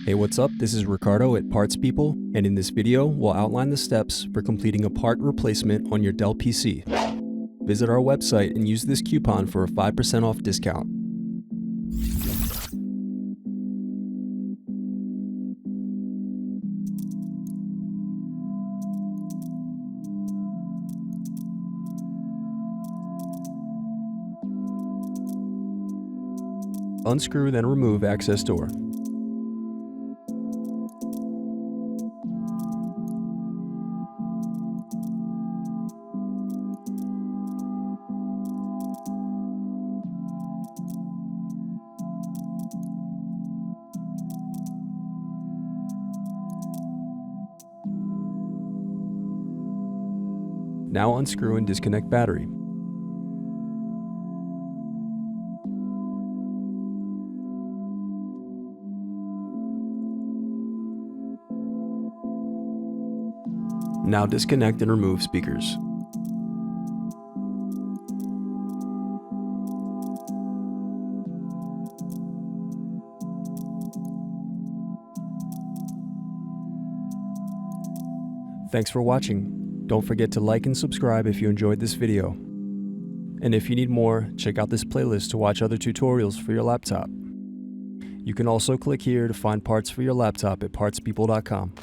Hey, what's up? This is Ricardo at Parts People, and in this video, we'll outline the steps for completing a part replacement on your Dell PC. Visit our website and use this coupon for a 5% off discount. Unscrew, then remove access door. Now unscrew and disconnect battery. Now disconnect and remove speakers. Thanks for watching. Don't forget to like and subscribe if you enjoyed this video. And if you need more, check out this playlist to watch other tutorials for your laptop. You can also click here to find parts for your laptop at partspeople.com.